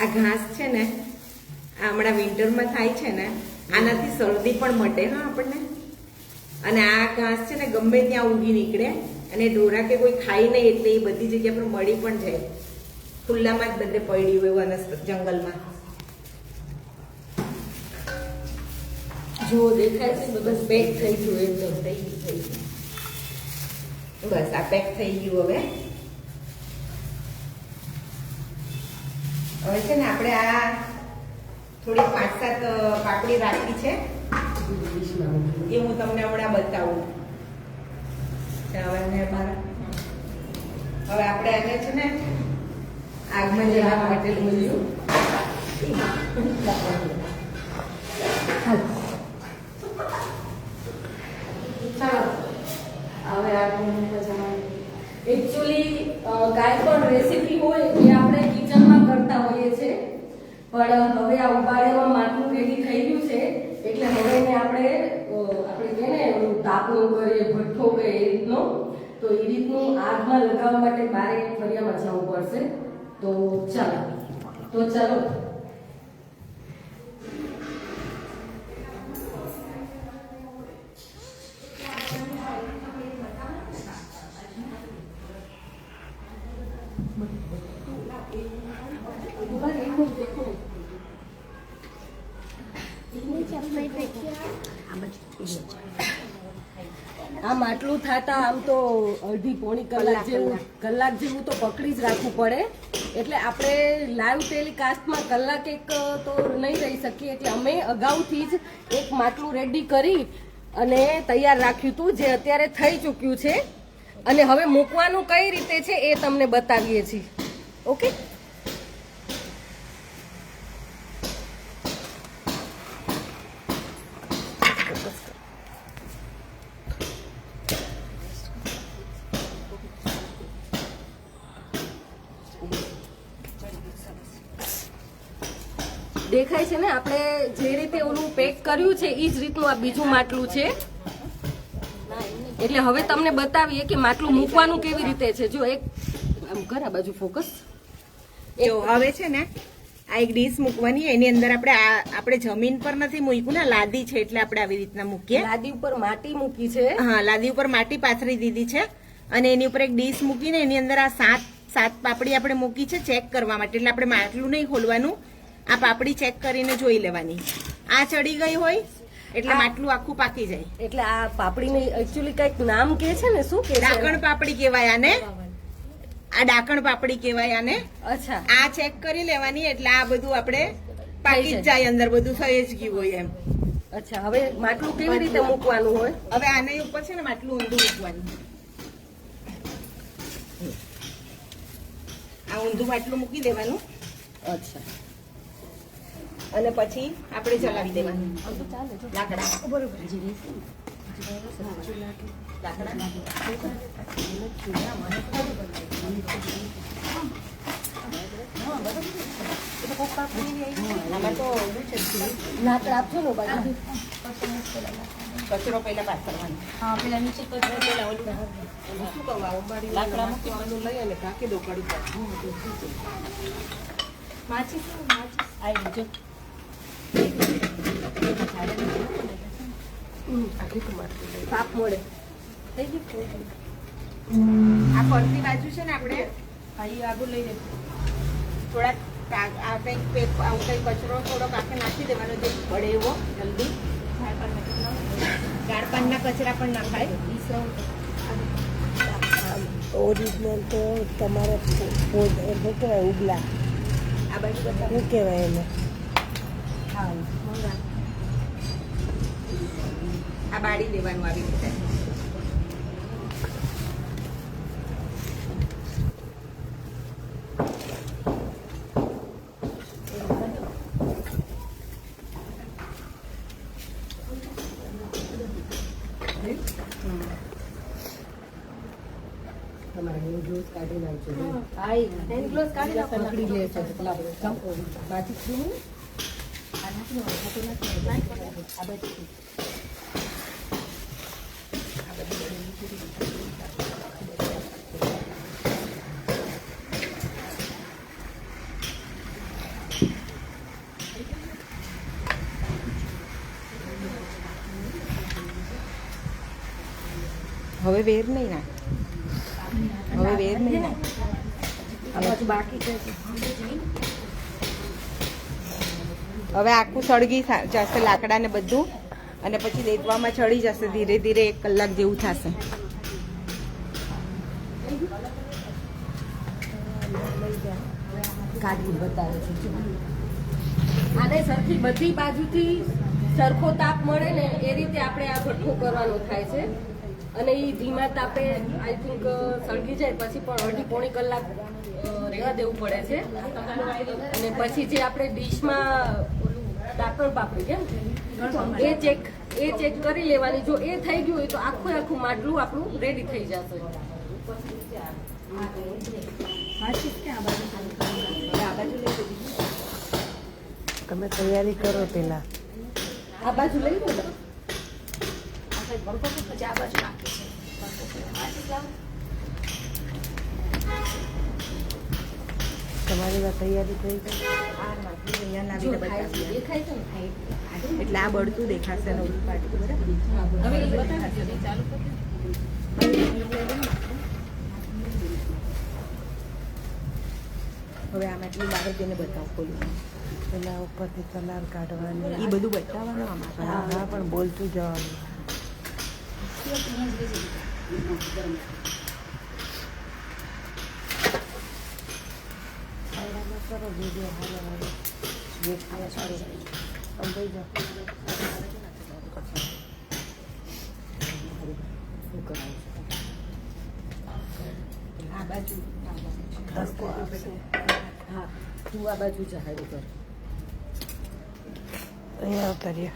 આ ઘાસ છે ને, આ હમણાં વિન્ટરમાં થાય છે ને, આનાથી શરદી પણ મટે હા આપણને. અને આ ઘાસ છે ને ગમે ત્યાં ઉગી નીકળે, અને ઢોરા કે કોઈ ખાઈ નહીં એટલે એ બધી જગ્યા પર મળી પણ જાય, ખુલ્લામાં જ બધે પડી હોય વનસ્પતિ જંગલમાં. જો દેખાય છે બસ પેક થઈ ગયું એકદમ થઈ ગયું. બસ આ પેક થઈ ગયું. હવે છે ને આપણે આ થોડી 5-7 પાપડી રાખી છે એ હું તમને હમણાં બતાવું. હવે આપણે આને છે ને આગમાં જવા માટે મૂલ્યું. હવે એકચ્યુઅલી કાંઈ પણ રેસીપી હોય એ આપણે કિચનમાં કરતા હોઈએ છીએ, પણ હવે આ ઉબાળેમાં માટલું રેડી થઈ ગયું છે એટલે હવે એને આપણે કહે ને તાપણું કરીએ, ભઠ્ઠો કરીએ એ રીતનો, તો એ રીતનું આગમાં લગાવવા માટે બારે ફરિયામાં જવું પડશે. તો ચાલો. આ માટલું થતા આમ તો અડધી પોણી કલાક જેવું તો પકડી જ રાખવું પડે, એટલે આપણે લાઈવ ટેલિકાસ્ટમાં કલાક એક તો નહીં રહી શકીએ, એટલે અમે અગાઉથી જ એક માટલું રેડી કરી અને તૈયાર રાખ્યું હતું, જે અત્યારે થઈ ચૂક્યું છે. અને હવે મૂકવાનું કઈ રીતે છે એ તમને બતાવીએ છીએ. ઓકે, દેખાય છે ને આપણે જે રીતે ઓલું પેક કર્યું છે એ જ રીતનું આ બીજું માટલું છે. એટલે હવે તમને બતાવીએ કે માટલું મૂકવાનું કેવી રીતે છે. જો એક આમ કર, આ બાજુ ફોકસ. જો હવે છે ને આ એક ડીશ મૂકવાની, એની અંદર આપણે જમીન પર નથી મૂક્યું ને, લાદી છે એટલે આપણે આવી રીતના મૂકીએ. લાદી ઉપર માટી મૂકી છે. હા, લાદી ઉપર માટી પાથરી દીધી છે અને એની ઉપર એક ડીશ મૂકીને એની અંદર આ 7 પાપડી આપણે મૂકી છે ચેક કરવા માટે. એટલે આપણે માટલું નહીં ખોલવાનું, આ પાપડી ચેક કરીને જોઈ લેવાની. આ ચડી ગઈ હોય એટલે માટલું આખું પાકી જાય. એટલે આ પાપડીને એકચ્યુઅલી કઈક નામ કે છે ને, શું કે ડાકણ પાપડી કહેવાય આને. આ ડાકણ પાપડી કહેવાય આને. અચ્છા, આ ચેક કરી લેવાની એટલે આ બધું આપણે પાકી જ જાય, અંદર બધું થઈ જ ગયું હોય એમ. અચ્છા, હવે માટલું કેવી રીતે મૂકવાનું હોય? હવે આના ઉપર છે ને માટલું ઊંધું મૂકવાનું. આ ઊંધું માટલું મૂકી દેવાનું. અચ્છા, અને પછી આપણે ચલાવી દેવાનું. લાકડા બરોબર. લાકડા આપજો ને બાજુ. કચરો પહેલા પાથરવાનો. હા, પેલા નીચે શું કહું, લાકડા મૂકવાનું લઈ અને ઢાંકી દો કડી પર. માચીસ આવી જો. પાપ મળે. આ ફરતી બાજુ છે ને આપણે અહીં આગળ લઈ લે. થોડાક આ કંઈક કચરો થોડોક આખે નાખી દેવાનો, જે પડે એવો જલ્દી. ગાળ પાનના કચરા પણ નાખાય. ઓરિજિનલ તો તમારે શું કહેવાય, ઉગલા આ બાજુ બધા શું કહેવાય એને? આ બાળી દેવાનું આવી રીતે. તમારે ગ્લોવ્સ કાઢી નાખજો. હેન્ડ ગ્લોવ્સ કાઢી નાખો, પકડી લે છે. બાકી શું હવે વેર નહીં નાખ. હવે વેર નહીં ને આ બાજુ બાકી છે. હવે આખું સળગી જશે લાકડા ને બધું અને પછી દેતવામાં ચડી જશે ધીરે ધીરે 1 કલાક જેવું થશે. કાઢી બતાવે છે જો. આને સરખી બધી બાજુથી સરખો તાપ મળે ને એ રીતે આપણે આ ભઠ્ઠો કરવાનો થાય છે અને એ ધીમા તાપે આઈ થિંક સળગી જાય પછી પણ અડધી પોણી કલાક રહેવા દેવું પડે છે અને પછી જે આપણે ડીશમાં ઢાંકણ પાપડી કેમ એ ચેક કરી લેવાની. જો એ થઈ ગયું હોય તો આખું માટલું આપણું રેડી થઈ જશે. તમે તૈયારી કરો પેલા. આ બાજુ લઈ લો ને. તમારી વાત તૈયારી થઈ ગઈ. આ માટલું અહીંયા લાવીને જો થાય છે, બતાવીએ. દેખાય છે ને? એટલે આ બળતું દેખાશે ને ઓલું પાટલું બરાબર. હવે એ બતાવી દો. ચાલુ કરી હવે આ માટલું બહાર જઈને બતાવો ખોલું. પેલા ઉપરથી કલાર કાઢવાની. એ બધું બતાવવાનું આમાં. હા હા પણ બોલતું જવાનું. સાઈડમાં કરો વિડીયો હાલો હાલો. દેખાય સારું. અંબાઈ જાઓ. આ બાજુ રસ્તો આવશે. હા તું આ બાજુ જાહેર કર. અહીંયા ઉતરીએ.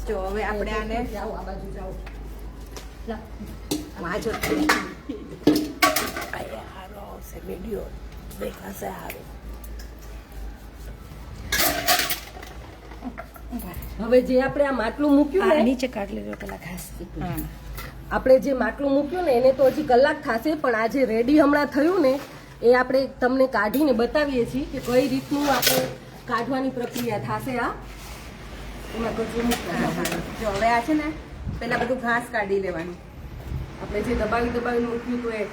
જો હવે આપણે આને જાઓ આ બાજુ જાઓ. આ જો અહીંયા હારો આવશે વિડીયો દેખાશે હારો. હવે જે આપણે આ માટલું મૂક્યું ને નીચે કાઢ લેજો પેલા ઘાસ. આપણે જે માટલું મૂક્યું ને એને તો હજી કલાક થશે પણ આ જે રેડી હમણાં થયું ને એ આપણે તમને કાઢીને બતાવીએ છીએ કે કઈ રીતનું આપણે કાઢવાની પ્રક્રિયા થશે. આ એમાં કચરું મૂકવાનું. જો હવે આ છે ને પેલા બધું ઘાસ કાઢી લેવાનું. આપણે જે દબાવી મૂક્યું તો એ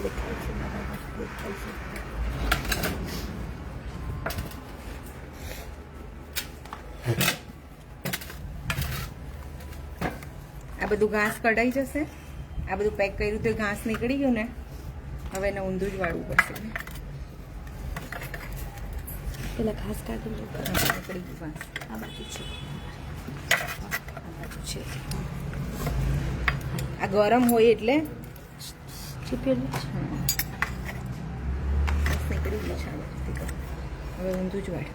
દેખાય છે બરાબર દેખાય છે. આ બધું ઘાસ કઢાઈ જશે. આ બધું પેક કર્યું તો ઘાસ નીકળી ગયું ને હવે એને ઊંધું જ વાળવું પડશે. પેલા ઘાસ કાઢી લો. નીકળી ગયું ઘાસ. આ બાજુ છે. આ બાજુ છે. આ ગરમ હોય એટલે ચીપેલું છે. ઘાસ નીકળી ગયું છે આ બાજુથી તો. હવે ઊંધું જ વાળ.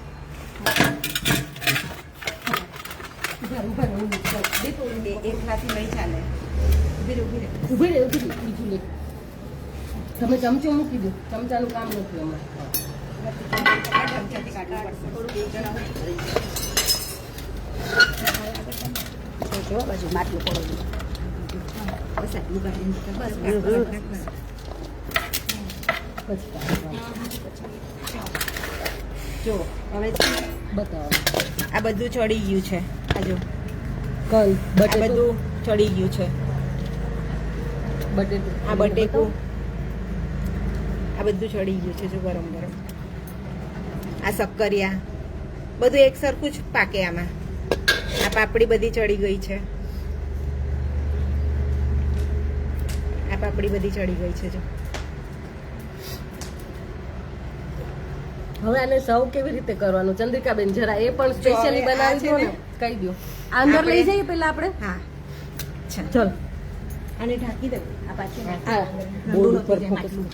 એકલાથી નહીં ચાલે. ઊભી રહે બીજું લે. તમે ચમચો મૂકી દો. ચમચાનું કામ નથી અમારે. ચમચાથી કાઢવું પડશે. થોડું બે જણા હોય. જો બાજુ માટલું પડેલું. બસ આટલું કાઢીને બસ પછી કાઢવાનું. જો હવે બતાવો. આ બધું ચડી ગયું છે. આ જો કલ આ બટેટું બધું ચડી ગયું છે. આ બટેકું આ બધું ચડી ગયું છે. જો ગરમ ગરમ આ શક્કરિયા બધું એક સરખું જ પાકે આમાં. આ પાપડી બધી ચડી ગઈ છે. આ પાપડી બધી ચડી ગઈ છે. જો હવે આને સર્વ કેવી રીતે કરવાનું ચંદ્રિકાબેન જરા એ પણ સ્પેશિયલી હવે આ બનાવી દો છે ને ને, કહી દો. આ અંદર લઈ આપણે- જઈએ પેલા આપણે. હા અચ્છા ચલ આને ઢાંકી દઉં. આ પાછળ આ ઠંડુ બોર્ડ નહોતું ઉપર જેમ ફોકસ. આટલું.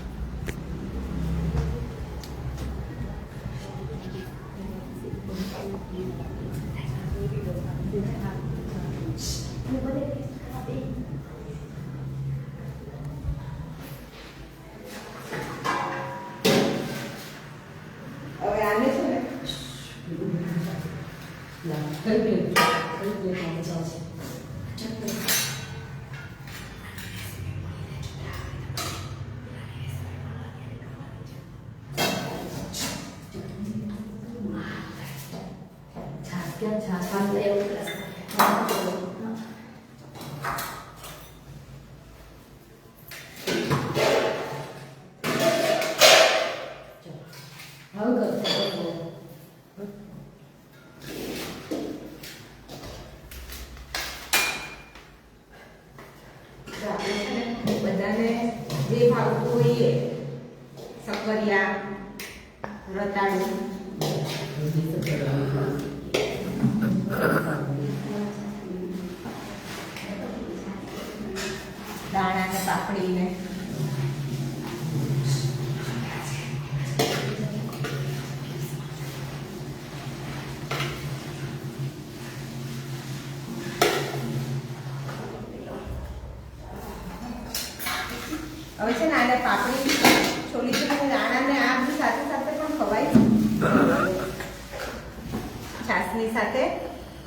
હવે આને છે ને છાસ એવું પ્લસ હવે કરશો તો આપણે છે ને બધાને જે ભાવતું હોય એ સક્કરિયા, રતાળું, દાણા ને પાપડી ને હવે છે ને આને પાપડી છોલી છોલીને દાણા ને આ બધું સાથે સાથે પણ ખવાય છાસની સાથે.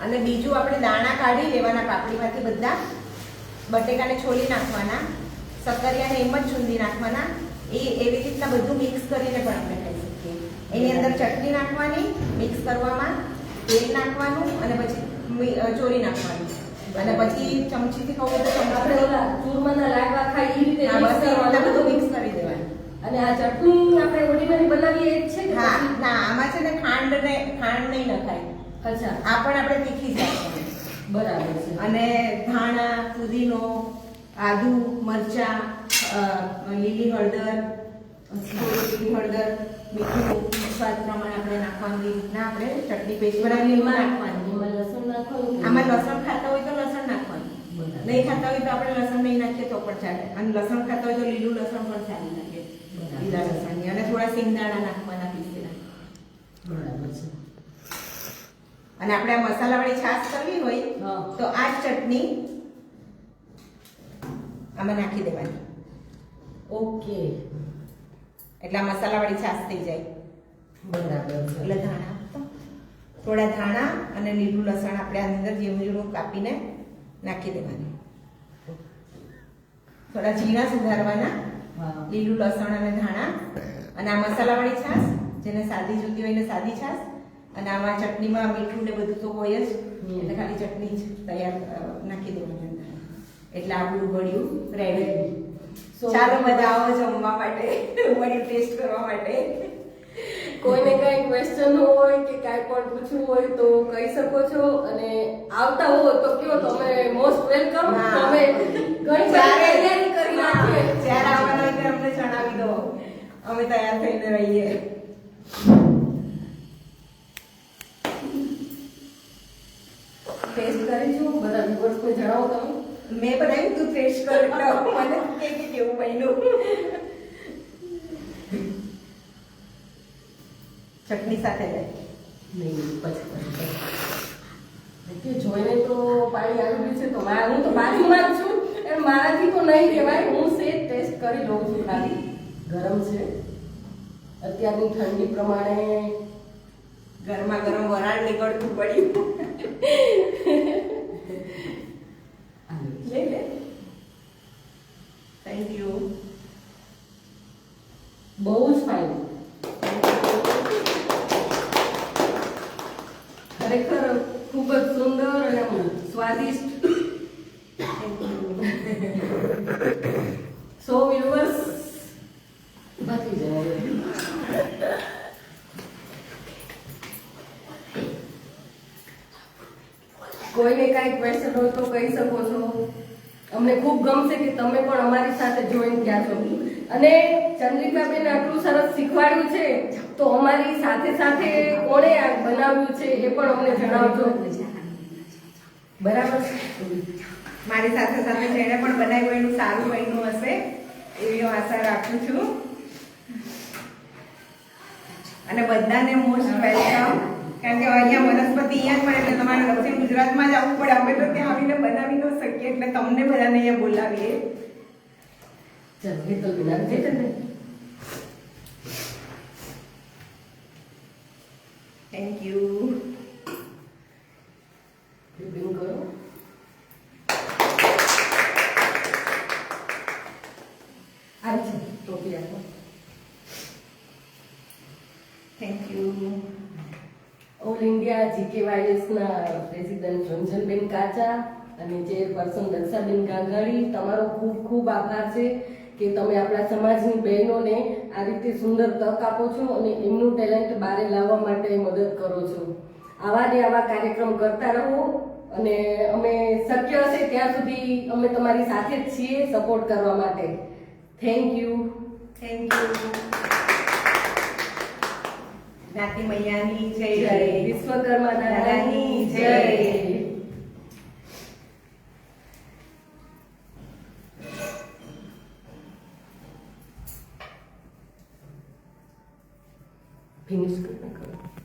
અને બીજું આપણે દાણા કાઢી લેવાના પાપડીમાંથી બધા, બટેકાને છોલી નાખવાના, સક્કરિયાને એમ જ છૂંદી નાખવાના. એવી રીતના બધું મિક્સ કરીને પણ આપણે ખાઈ શકીએ. એની અંદર ચટણી નાખવાની, મિક્સ કરવામાં તેલ નાખવાનું અને પછી ચોરી નાખવાનું અને પછી ચમચીથી ખાવું તો આપણે ઓલા ચૂરમાના લાડવા ખાઈ એ રીતે હા, mix બસ એ રીતના કરવાનું. બધું મિક્સ કરી દેવાનું. અને આ ચટણી આપણે ઓર્ડિનરી બનાવીએ એ જ છે કે હા, પછી? ના આમાં છે ને ખાંડ નહીં નખાય. અચ્છા, આ પણ આપણે તીખી જ રાખવાની. બરાબર છે. અને ધાણા, પુદીનો, આદુ, મરચાં, લીલી હળદર, લીલી હળદર, મીઠું સ્વાદ પ્રમાણે આપણે નાખવાનું. એ રીતના આપણે ચટણી પેસ્ટ બનાવીને એમાં નાખવાની. એમાં લસણ નાખવાનું? આમાં લસણ ખાતા હોય તો લસણ નાખવાનું, બરાબર. નહીં ખાતા હોય તો આપણે લસણ નહીં નાખીએ તો પણ ચાલે. અને લસણ ખાતા હોય તો લીલું લસણ પણ ચાલી નાખે, બરાબર. લીલા લસણની. અને થોડા સિંગદાણા નાખવાના પીસેલા. બરાબર છે. અને આપણે આ મસાલાવાળી છાશ કરવી હોય હા. તો આ જ ચટણી આમાં નાખી દેવાની. ઓકે, એટલે આ મસાલાવાળી છાશ થઈ જાય. બરાબર છે. એટલે ધાણા થોડા ધાણા અને લીલું લસણ આપણે આ અંદર ઝીણું ઝીણું કાપીને નાખી દેવાનું. થોડા ઝીણા સુધારવાના, હા. લીલું લસણ અને ધાણા. અને આ મસાલાવાળી છાશ, જેને સાદી જોતી હોય એને સાદી છાશ. અને આમાં ચટણીમાં મીઠું ને બધું તો હોય જ, એટલે ખાલી ચટણી જ તૈયાર નાખી દેવાની અંદર. એટલે આપણું વડિયું રેડી. So, ચાલો બધા આવો જમવા માટે, વડિયું ટેસ્ટ કરવા માટે. કોઈને કઈ ક્વેશ્ચન હોય કે કાંઈ પણ પૂછવું હોય તો કહી શકો છો. અને આવતા હો તો કયો, તમે મોસ્ટ વેલકમ. હા. અમે ઘણી બધી તૈયારી કરી નાખીએ. જ્યારે આવવાના હોય ત્યારે અમને જણાવી દો, અમે તૈયાર થઈને રહીએ. ટેસ્ટ કરીશું, બધા વ્યુઅર્સને જણાવો તમે. મેં બનાવ્યું તું ટેસ્ટ કર એટલે મને કે કેવું બન્યું. ચટણી સાથે લે. નહીં, પછી જોઈને તો પાણી આવી ગયું છે. તો હું તો બાજુમાં જ છું, એટલે મારાથી તો નહીં રહેવાય. હું સેજ ટેસ્ટ કરી લઉં છું. ખાલી ગરમ છે અત્યારની ઠંડી પ્રમાણે. ગરમા ગરમ વરાળ નીકળતું પડ્યું. લે લે. Thank you. બહુ જ ફાઇન. ખરેખર ખૂબ જ સુંદર અને સ્વાદિષ્ટ. સો વ્યુઅર્સ બાકી જાય. કોઈને કાંઈ ક્વેશ્ચન હોય તો કહી શકો છો. અમને ખૂબ ગમશે કે તમે પણ અમારી સાથે જોઈન થયા છો. અને ચંદ્રિકાબેન આટલું સરસ શીખવાડ્યું છે તો અમારી સાથે સાથે કોણે આ બનાવ્યું છે એ પણ અમને જણાવજો. બરાબર છે. મારી સાથે સાથે જેણે પણ બનાવ્યું એનું સારું બન્યું હશે એવી હું આશા રાખું છું. અને બધાને મોસ્ટ વેલકમ. કારણ કે અહીંયા વનસ્પતિ અહીંયા જ મળે એટલે તમારે દક્ષિણ ગુજરાતમાં જ આવવું પડે. અમે તો ત્યાં આવીને બનાવી ન શકીએ એટલે તમને બધાને અહીંયા બોલાવીએ. ચાલો હેતલ બેન જે તને થેન્ક યુ. રિબિન કરો. આવી છે ટોપી આપો. Thank you. All India GKYS ના પ્રેસિડેન્ટ રંજનબેન કાચા અને ચેરપર્સન દક્ષાબેન ગાંગાડી, તમારો ખૂબ ખૂબ આભાર છે કે તમે આપણા સમાજની બહેનોને આ રીતે સુંદર તક આપો છો અને એમનું ટેલેન્ટ બહાર લાવવા માટે મદદ કરો છો. આવા ને આવા કાર્યક્રમ કરતા રહો અને અમે શક્ય હશે ત્યાં સુધી અમે તમારી સાથે જ છીએ સપોર્ટ કરવા માટે. Thank you. Thank you. જ્ઞાતિ મૈયાની જય. જય વિશ્વકર્મા દાદાની જય. ફિનિશ કરો.